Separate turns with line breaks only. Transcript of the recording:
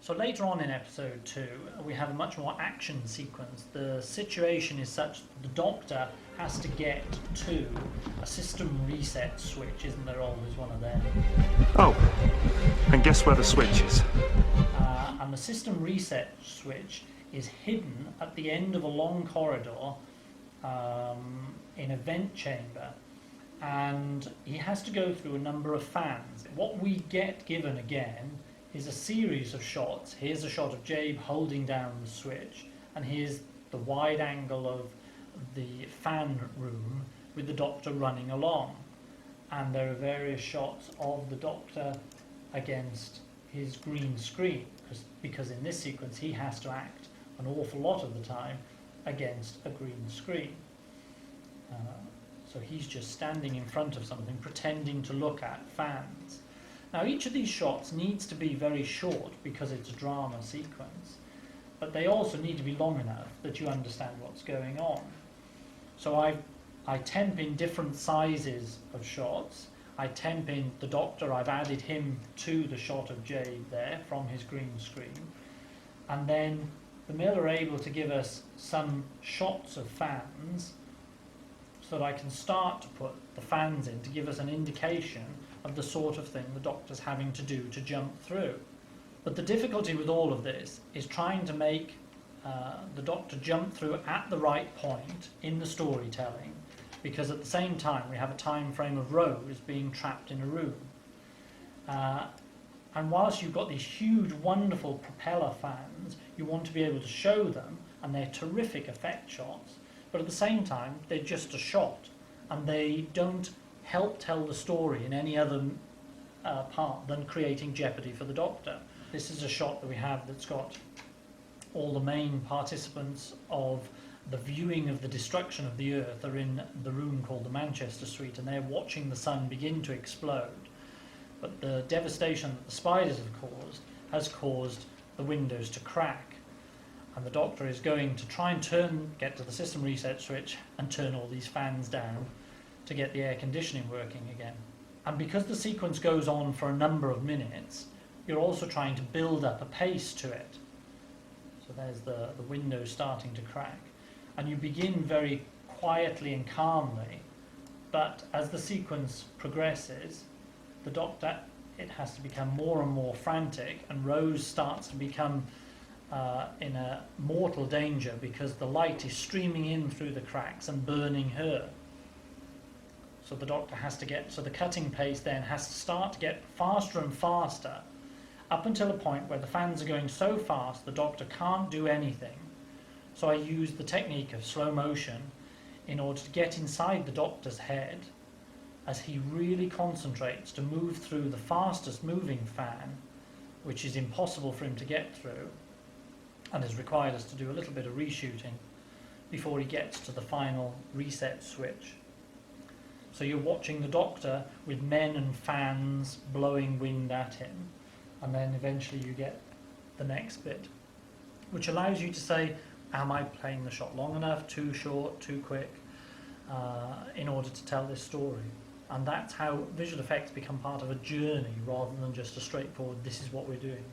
So later on in episode 2, we have a much more action sequence. The situation is such that the Doctor has to get to a system reset switch. Isn't there always one of them?
Oh, and guess where the switch is?
And the system reset switch is hidden at the end of a long corridor in a vent chamber. And he has to go through a number of fans. What we get given again is a series of shots. Here's a shot of Jabe holding down the switch, and here's the wide angle of the fan room with the Doctor running along. And there are various shots of the Doctor against his green screen, because in this sequence he has to act an awful lot of the time against a green screen. So he's just standing in front of something, pretending to look at fans. Now each of these shots needs to be very short because it's a drama sequence, but they also need to be long enough that you understand what's going on. So I temp in different sizes of shots. I temp in the Doctor, I've added him to the shot of Jade there from his green screen. And then the Mill are able to give us some shots of fans so that I can start to put the fans in to give us an indication of the sort of thing the Doctor's having to do to jump through. But the difficulty with all of this is trying to make the Doctor jump through at the right point in the storytelling, because at the same time we have a time frame of Rose being trapped in a room. And whilst you've got these huge, wonderful propeller fans, you want to be able to show them, and they're terrific effect shots, but at the same time they're just a shot, and they don't help tell the story in any other part than creating jeopardy for the Doctor. This is a shot that we have that's got all the main participants of the viewing of the destruction of the Earth are in the room called the Manchester Suite, and they're watching the sun begin to explode. But the devastation that the spiders have caused has caused the windows to crack, and the Doctor is going to try and get to the system reset switch and turn all these fans down to get the air conditioning working again. And because the sequence goes on for a number of minutes, you're also trying to build up a pace to it. So there's the window starting to crack. And you begin very quietly and calmly, but as the sequence progresses, the Doctor, it has to become more and more frantic, and Rose starts to become in a mortal danger because the light is streaming in through the cracks and burning her. So the Doctor has to so the cutting pace then has to start to get faster and faster, up until a point where the fans are going so fast the Doctor can't do anything. So I use the technique of slow motion in order to get inside the Doctor's head as he really concentrates to move through the fastest moving fan, which is impossible for him to get through, and has required us to do a little bit of reshooting before he gets to the final reset switch. So you're watching the Doctor with men and fans blowing wind at him, and then eventually you get the next bit, which allows you to say, am I playing the shot long enough, too short, too quick, in order to tell this story? And that's how visual effects become part of a journey rather than just a straightforward, this is what we're doing.